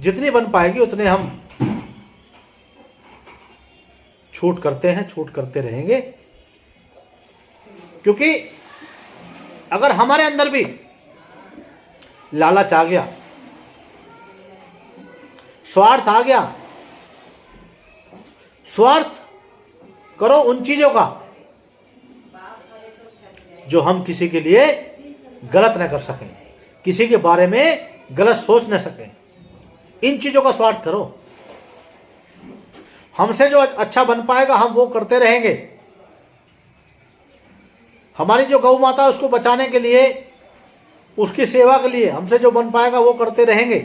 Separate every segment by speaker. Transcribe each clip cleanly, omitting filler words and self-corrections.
Speaker 1: जितनी बन पाएगी उतने हम छूट करते हैं, छूट करते रहेंगे। क्योंकि अगर हमारे अंदर भी लालच आ गया, स्वार्थ आ गया, स्वार्थ करो उन चीजों का जो हम किसी के लिए गलत न कर सकें, किसी के बारे में गलत सोच न सकें। इन चीजों का स्वार्थ करो। हमसे जो अच्छा बन पाएगा हम वो करते रहेंगे। हमारी जो गौ माता है उसको बचाने के लिए, उसकी सेवा के लिए हमसे जो बन पाएगा वो करते रहेंगे।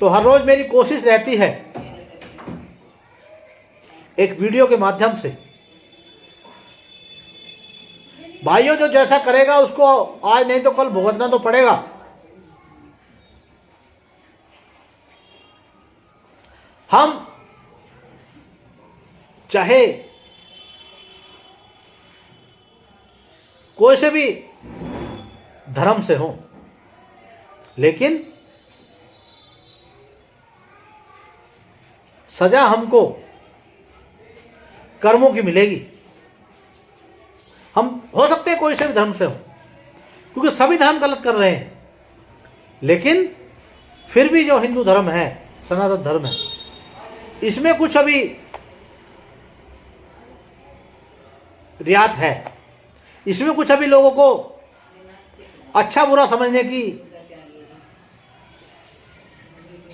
Speaker 1: तो हर रोज मेरी कोशिश रहती है एक वीडियो के माध्यम से, भाइयों जो जैसा करेगा उसको आज नहीं तो कल भुगतना तो पड़ेगा। हम चाहे कोई से भी धर्म से हो, लेकिन सजा हमको कर्मों की मिलेगी। हम हो सकते हैं कोई से भी धर्म से हो, क्योंकि सभी धर्म गलत कर रहे हैं, लेकिन फिर भी जो हिंदू धर्म है, सनातन धर्म है, इसमें कुछ अभी रियायत है। इसमें कुछ अभी लोगों को अच्छा बुरा समझने की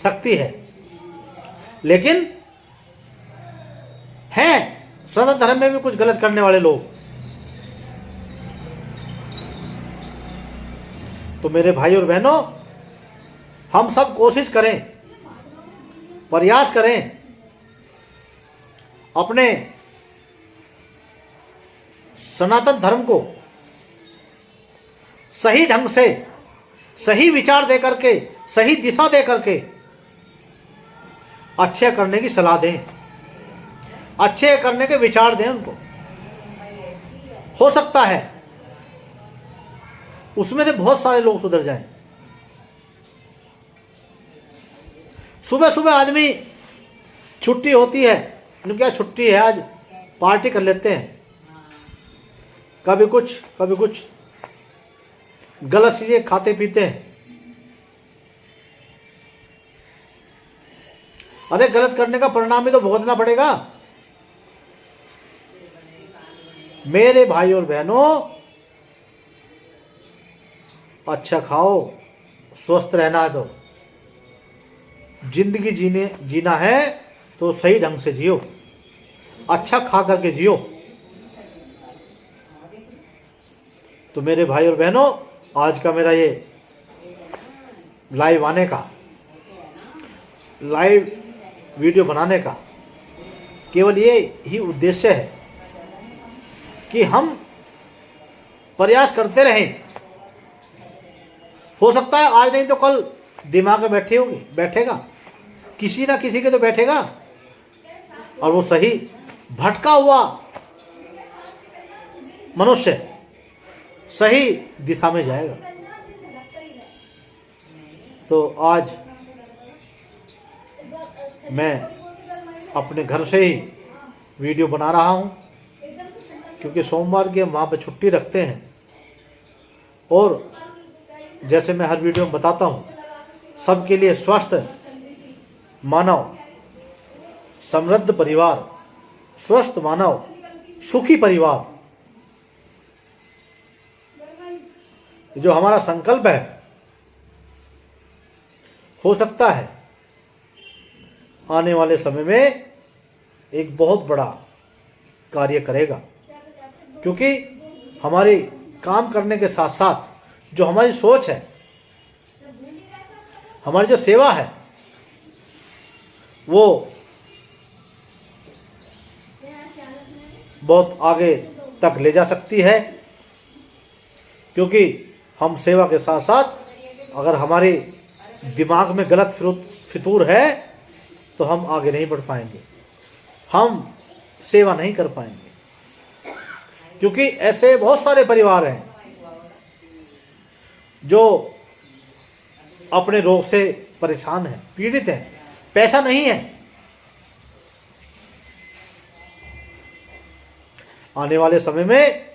Speaker 1: शक्ति है, लेकिन हैं सनातन धर्म में भी कुछ गलत करने वाले लोग। तो मेरे भाई और बहनों, हम सब कोशिश करें, प्रयास करें, अपने सनातन धर्म को सही ढंग से, सही विचार दे करके, सही दिशा दे करके अच्छे करने की सलाह दें, अच्छे करने के विचार दें उनको। हो सकता है उसमें से बहुत सारे लोग सुधर जाएं। सुबह सुबह आदमी, छुट्टी होती है, क्या छुट्टी है आज, पार्टी कर लेते हैं, कभी कुछ गलत चीजें खाते पीते हैं। अरे गलत करने का परिणाम भी तो भुगतना पड़ेगा। मेरे भाई और बहनों, अच्छा खाओ, स्वस्थ रहना है तो जिंदगी जीना है तो सही ढंग से जियो, अच्छा खा करके जियो। तो मेरे भाई और बहनों, आज का मेरा ये लाइव आने का, लाइव वीडियो बनाने का केवल ये ही उद्देश्य है कि हम प्रयास करते रहें। हो सकता है आज नहीं तो कल दिमाग में बैठेगा, किसी ना किसी के तो बैठेगा, और वो सही भटका हुआ मनुष्य सही दिशा में जाएगा। तो आज मैं अपने घर से ही वीडियो बना रहा हूं, क्योंकि सोमवार की हम वहाँ पे छुट्टी रखते हैं। और जैसे मैं हर वीडियो में बताता हूँ, सबके लिए स्वस्थ मानव, समृद्ध परिवार, स्वस्थ मानव, सुखी परिवार, जो हमारा संकल्प है, हो सकता है आने वाले समय में एक बहुत बड़ा कार्य करेगा। क्योंकि हमारे काम करने के साथ साथ जो हमारी सोच है, हमारी जो सेवा है, वो बहुत आगे तक ले जा सकती है। क्योंकि हम सेवा के साथ साथ अगर हमारे दिमाग में गलत फितूर है तो हम आगे नहीं बढ़ पाएंगे, हम सेवा नहीं कर पाएंगे। क्योंकि ऐसे बहुत सारे परिवार हैं जो अपने रोग से परेशान हैं, पीड़ित हैं, पैसा नहीं है। आने वाले समय में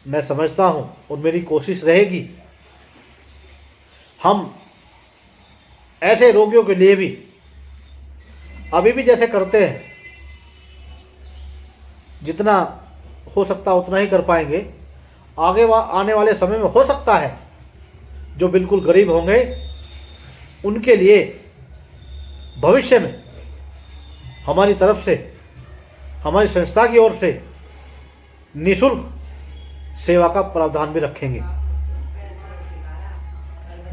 Speaker 1: मैं समझता हूं और मेरी कोशिश रहेगी, हम ऐसे रोगियों के लिए भी अभी भी जैसे करते हैं, जितना हो सकता है उतना ही कर पाएंगे। आने वाले समय में हो सकता है जो बिल्कुल गरीब होंगे उनके लिए भविष्य में हमारी तरफ से, हमारी संस्था की ओर से निःशुल्क सेवा का प्रावधान भी रखेंगे।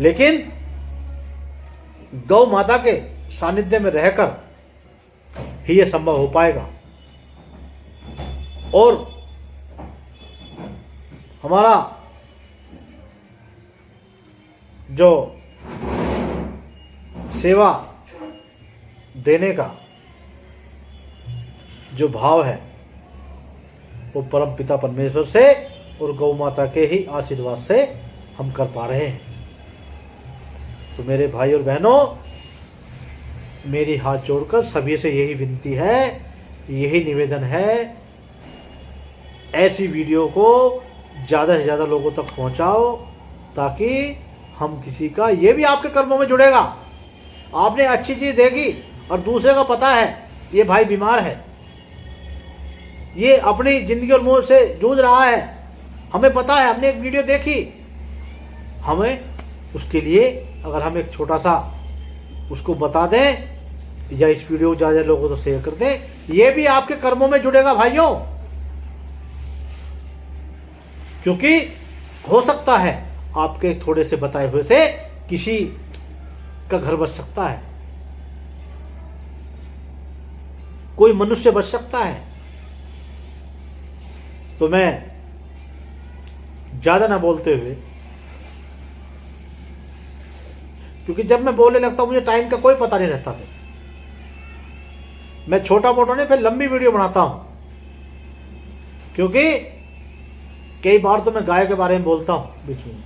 Speaker 1: लेकिन गौ माता के सानिध्य में रहकर ही यह संभव हो पाएगा। और हमारा जो सेवा देने का जो भाव है वो परम पिता परमेश्वर से और गौ माता के ही आशीर्वाद से हम कर पा रहे हैं। तो मेरे भाई और बहनों, मेरी हाथ जोड़कर सभी से यही विनती है, यही निवेदन है, ऐसी वीडियो को ज़्यादा से ज़्यादा लोगों तक पहुंचाओ, ताकि हम किसी का, ये भी आपके कर्मों में जुड़ेगा। आपने अच्छी चीज़ देखी और दूसरे का पता है ये भाई बीमार है, ये अपनी ज़िंदगी और मौत से जूझ रहा है, हमें पता है, हमने एक वीडियो देखी, हमें उसके लिए अगर हम एक छोटा सा उसको बता दें या इस वीडियो को ज़्यादा लोगों को शेयर कर दें, ये भी आपके कर्मों में जुड़ेगा भाइयों। क्योंकि हो सकता है आपके थोड़े से बताए हुए से किसी का घर बच सकता है, कोई मनुष्य बच सकता है। तो मैं ज्यादा ना बोलते हुए, क्योंकि जब मैं बोलने लगता हूं मुझे टाइम का कोई पता नहीं रहता, फिर मैं छोटा मोटा नहीं, फिर लंबी वीडियो बनाता हूं। क्योंकि कई बार तो मैं गाय के बारे में बोलता हूं, बीच में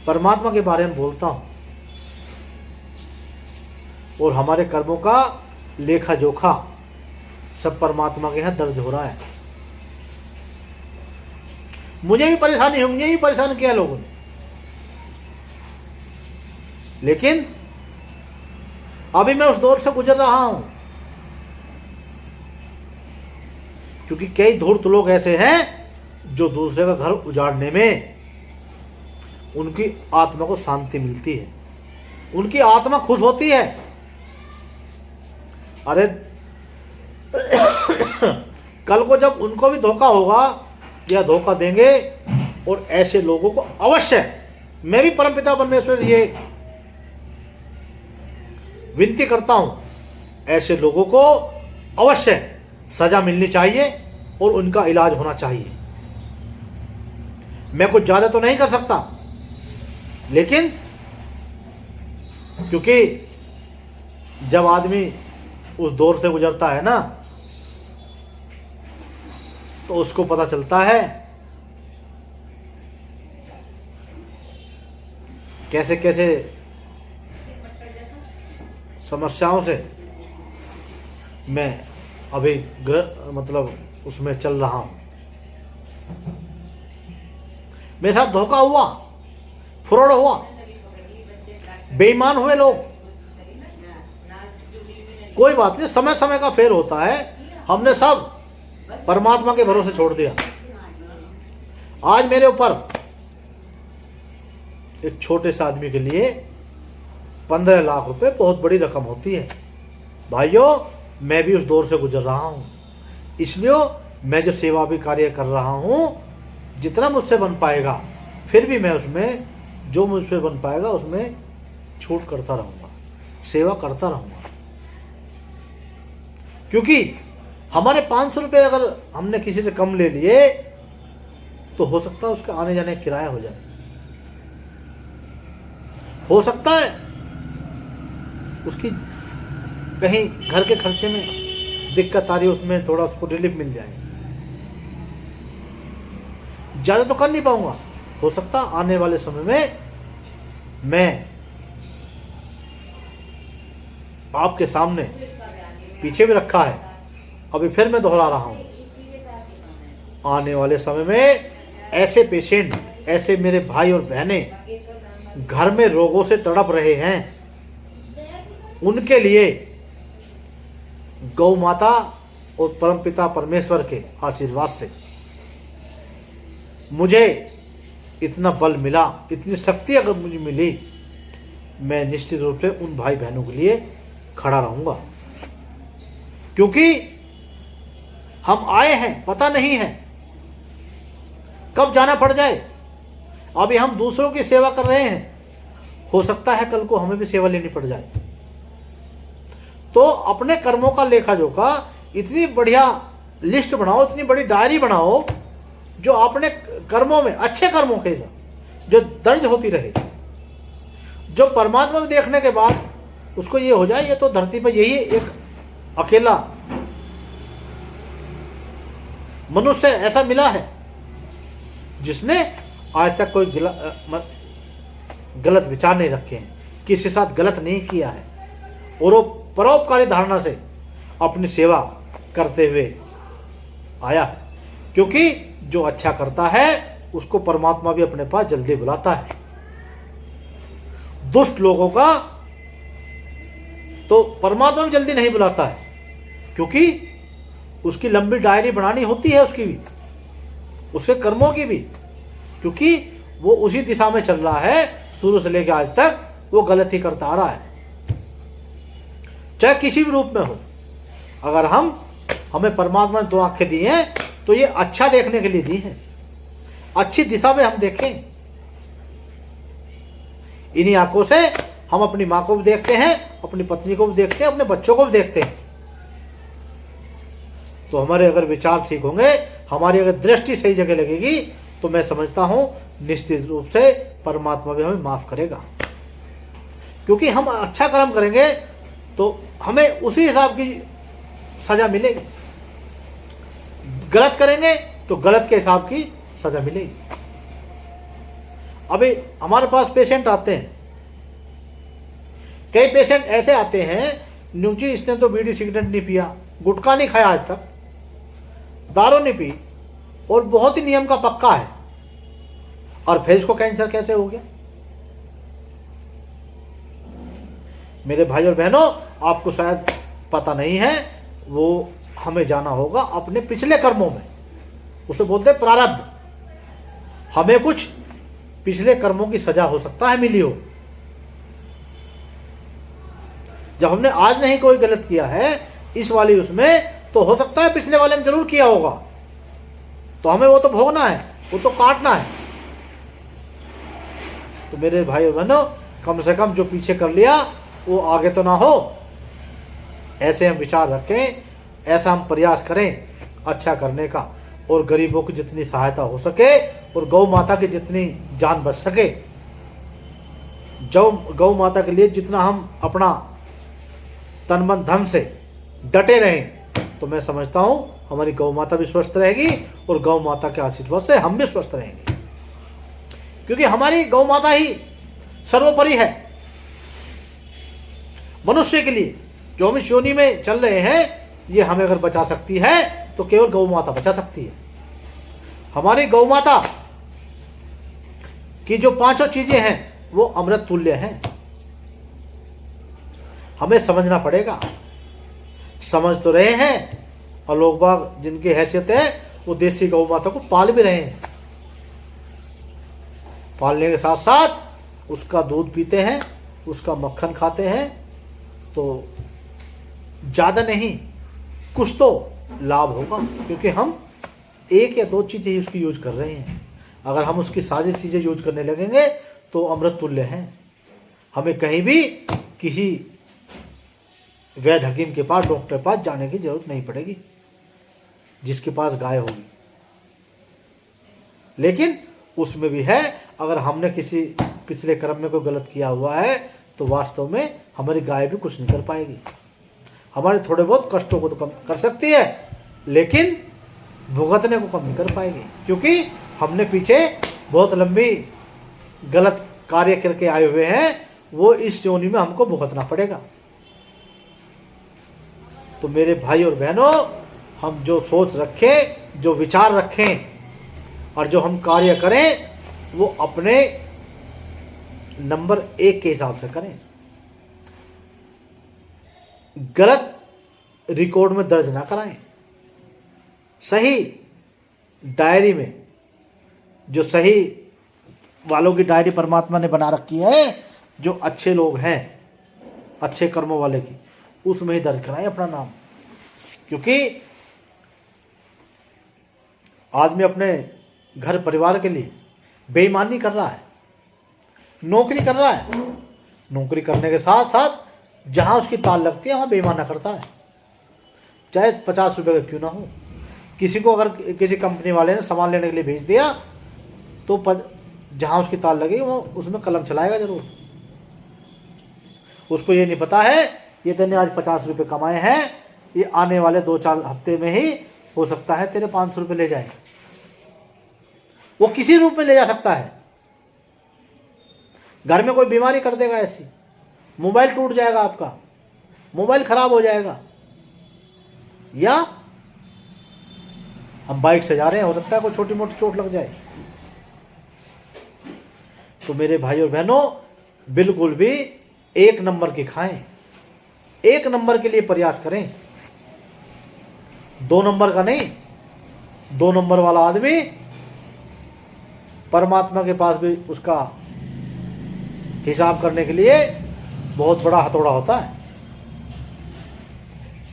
Speaker 1: परमात्मा के बारे में बोलता हूं, और हमारे कर्मों का लेखा जोखा सब परमात्मा के यहां दर्ज हो रहा है। मुझे भी परेशानी हुई, मुझे भी परेशान किया लोगों ने, लेकिन अभी मैं उस दौर से गुजर रहा हूं। क्योंकि कई धूर्त लोग ऐसे हैं जो दूसरे का घर उजाड़ने में उनकी आत्मा को शांति मिलती है, उनकी आत्मा खुश होती है। अरे कल को जब उनको भी धोखा होगा या धोखा देंगे, और ऐसे लोगों को अवश्य, मैं भी परमपिता परमेश्वर ये विनती करता हूं, ऐसे लोगों को अवश्य सजा मिलनी चाहिए और उनका इलाज होना चाहिए। मैं कुछ ज्यादा तो नहीं कर सकता, लेकिन क्योंकि जब आदमी उस दौर से गुजरता है ना, तो उसको पता चलता है कैसे कैसे समस्याओं से मैं अभी मतलब उसमें चल रहा हूं। मेरे साथ धोखा हुआ, फ्रॉड हुआ, बेईमान हुए लोग, कोई बात नहीं, समय समय का फेर होता है। हमने सब परमात्मा के भरोसे छोड़ दिया। आज मेरे ऊपर एक छोटे से आदमी के लिए 15 लाख रुपए बहुत बड़ी रकम होती है। भाइयों, मैं भी उस दौर से गुजर रहा हूं, इसलिए मैं जो सेवा भी कार्य कर रहा हूं, जितना मुझसे बन पाएगा, फिर भी मैं उसमें जो मुझसे बन पाएगा उसमें छूट करता रहूंगा, सेवा करता रहूंगा। क्योंकि हमारे 500 रुपये अगर हमने किसी से कम ले लिए, तो हो सकता है उसका आने जाने का किराया हो जाए, हो सकता है उसकी कहीं घर के खर्चे में दिक्कत आ रही है, उसमें थोड़ा उसको रिलीफ मिल जाए। ज़्यादा तो कर नहीं पाऊंगा, हो सकता आने वाले समय में मैं आपके सामने पीछे भी रखा है, अभी फिर मैं दोहरा रहा हूँ। आने वाले समय में ऐसे पेशेंट, ऐसे मेरे भाई और बहनें घर में रोगों से तड़प रहे हैं, उनके लिए गौ माता और परमपिता परमेश्वर के आशीर्वाद से मुझे इतना बल मिला, इतनी शक्ति अगर मुझे मिली, मैं निश्चित रूप से उन भाई बहनों के लिए खड़ा रहूंगा। क्योंकि हम आए हैं, पता नहीं है कब जाना पड़ जाए। अभी हम दूसरों की सेवा कर रहे हैं, हो सकता है कल को हमें भी सेवा लेनी पड़ जाए। तो अपने कर्मों का लेखा जोखा इतनी बढ़िया लिस्ट बनाओ, इतनी बड़ी डायरी बनाओ, जो अपने कर्मों में, अच्छे कर्मों के जो दर्ज होती रहे, जो परमात्मा को देखने के बाद उसको ये हो जाए, ये तो धरती पर यही एक अकेला मनुष्य ऐसा मिला है जिसने आज तक कोई गलत विचार नहीं रखे हैं, किसी के साथ गलत नहीं किया है, और वो परोपकारी धारणा से अपनी सेवा करते हुए आया है। क्योंकि जो अच्छा करता है उसको परमात्मा भी अपने पास जल्दी बुलाता है। दुष्ट लोगों का तो परमात्मा भी जल्दी नहीं बुलाता है, क्योंकि उसकी लंबी डायरी बनानी होती है, उसकी भी, उसके कर्मों की भी, क्योंकि वो उसी दिशा में चल रहा है, शुरू से लेकर आज तक वो गलत ही करता आ रहा है, चाहे किसी भी रूप में हो। अगर हमें परमात्मा ने दो आंखें दी हैं तो ये अच्छा देखने के लिए दी हैं, अच्छी दिशा में हम देखें। इन्हीं आंखों से हम अपनी माँ को भी देखते हैं, अपनी पत्नी को भी देखते हैं, अपने बच्चों को भी देखते हैं। तो हमारे अगर विचार ठीक होंगे, हमारी अगर दृष्टि सही जगह लगेगी, तो मैं समझता हूं निश्चित रूप से परमात्मा भी हमें माफ करेगा। क्योंकि हम अच्छा कर्म करेंगे तो हमें उसी हिसाब की सजा मिलेगी, गलत करेंगे तो गलत के हिसाब की सजा मिलेगी। अभी हमारे पास पेशेंट आते हैं, कई पेशेंट ऐसे आते हैं, न्यू जी इसने तो बीड़ी सिगरेट नहीं पिया, गुटखा नहीं खाया आज तक, दारू नहीं पी, और बहुत ही नियम का पक्का है, और फिर इसको कैंसर कैसे हो गया? मेरे भाई और बहनों, आपको शायद पता नहीं है, वो हमें जाना होगा अपने पिछले कर्मों में, उसे बोलते हैं प्रारब्ध। हमें कुछ पिछले कर्मों की सजा हो सकता है मिली हो। जब हमने आज नहीं कोई गलत किया है इस वाली उसमें, तो हो सकता है पिछले वाले में जरूर किया होगा, तो हमें वो तो भोगना है, वो तो काटना है। तो मेरे भाई बहनों, कम से कम जो पीछे कर लिया वो आगे तो ना हो, ऐसे हम विचार रखें, ऐसा हम प्रयास करें अच्छा करने का, और गरीबों की जितनी सहायता हो सके और गौ माता की जितनी जान बच सके, जो गौ माता के लिए जितना हम अपना तन मन धन से डटे रहें, तो मैं समझता हूं हमारी गौ माता भी स्वस्थ रहेगी, और गौ माता के आशीर्वाद से हम भी स्वस्थ रहेंगे। क्योंकि हमारी गौ माता ही सर्वोपरि है मनुष्य के लिए। जो हम इस योनि में चल रहे हैं, ये हमें अगर बचा सकती है तो केवल गौ माता बचा सकती है। हमारी गौ माता की जो पांचों चीजें हैं वो अमृत तुल्य हैं। हमें समझना पड़ेगा, समझ तो रहे हैं, और लोग बाग जिनकी हैसियत है वो देसी गौ माता को पाल भी रहे हैं, पालने के साथ साथ उसका दूध पीते हैं, उसका मक्खन खाते हैं, तो ज्यादा नहीं कुछ तो लाभ होगा। क्योंकि हम एक या दो चीजें ही उसकी यूज कर रहे हैं, अगर हम उसकी सारी चीजें यूज करने लगेंगे तो अमृत तुल्य हैं। हमें कहीं भी किसी वैद्य हकीम के पास, डॉक्टर के पास जाने की जरूरत नहीं पड़ेगी, जिसके पास गाय होगी। लेकिन उसमें भी है, अगर हमने किसी पिछले कर्म में कोई गलत किया हुआ है तो वास्तव में हमारी गाय भी कुछ नहीं कर पाएगी। हमारे थोड़े बहुत कष्टों को तो कम कर सकती है, लेकिन भुगतने को कम नहीं कर पाएगी, क्योंकि हमने पीछे बहुत लंबी गलत कार्य करके आए हुए हैं, वो इस योनि में हमको भुगतना पड़ेगा। तो मेरे भाई और बहनों, हम जो सोच रखें, जो विचार रखें और जो हम कार्य करें, वो अपने नंबर 1 के हिसाब से करें। गलत रिकॉर्ड में दर्ज ना कराएं। सही डायरी में, जो सही वालों की डायरी परमात्मा ने बना रखी है, जो अच्छे लोग हैं, अच्छे कर्मों वाले की, उसमें ही दर्ज कराएं अपना नाम। क्योंकि आदमी अपने घर परिवार के लिए बेईमानी कर रहा है, नौकरी कर रहा है, नौकरी करने के साथ साथ जहां उसकी ताल लगती है वहां बेईमाना करता है, चाहे 50 रुपये का क्यों ना हो। किसी को अगर किसी कंपनी वाले ने सामान लेने के लिए भेज दिया तो जहां उसकी ताल लगेगी वो उसमें कलम चलाएगा जरूर। उसको ये नहीं पता है ये तेने आज 50 रुपये कमाए हैं, ये आने वाले 2-4 हफ्ते में ही हो सकता है तेरे 500 रुपये ले जाए। वो किसी रूप में ले जा सकता है। घर में कोई बीमारी कर देगा ऐसी, मोबाइल टूट जाएगा, आपका मोबाइल खराब हो जाएगा, या हम बाइक से जा रहे हैं, हो सकता है कोई छोटी मोटी चोट लग जाए। तो मेरे भाई और बहनों, बिल्कुल भी 1 नंबर की खाएं, 1 नंबर के लिए प्रयास करें, 2 नंबर का नहीं। 2 नंबर वाला आदमी परमात्मा के पास भी उसका हिसाब करने के लिए बहुत बड़ा हथौड़ा होता है,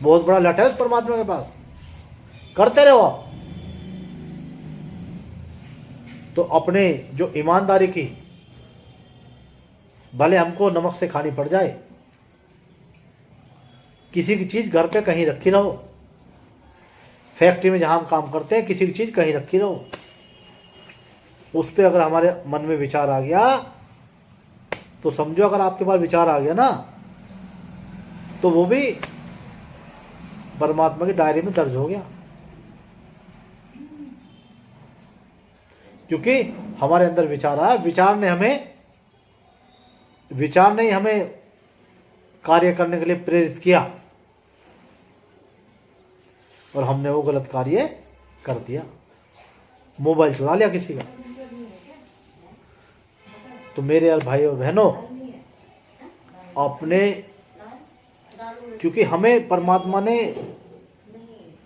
Speaker 1: बहुत बड़ा लठ है उस परमात्मा के पास। करते रहो आप। तो अपने जो ईमानदारी की, भले हमको नमक से खानी पड़ जाए, किसी की चीज घर पे कहीं रखी रहो, फैक्ट्री में जहां हम काम करते हैं किसी की चीज कहीं रखी रहो, उस पर अगर हमारे मन में विचार आ गया तो समझो, अगर आपके पास विचार आ गया ना, तो वो भी परमात्मा की डायरी में दर्ज हो गया। क्योंकि हमारे अंदर विचार आया, विचार ने हमें कार्य करने के लिए प्रेरित किया और हमने वो गलत कार्य कर दिया, मोबाइल चुरा लिया किसी का। तो मेरे यार भाई और बहनों, अपने, क्योंकि हमें परमात्मा ने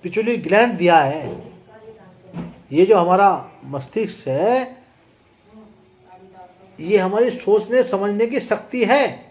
Speaker 1: पिछुली ग्लैंड दिया है, ये जो हमारा मस्तिष्क है, ये हमारी सोचने समझने की शक्ति है।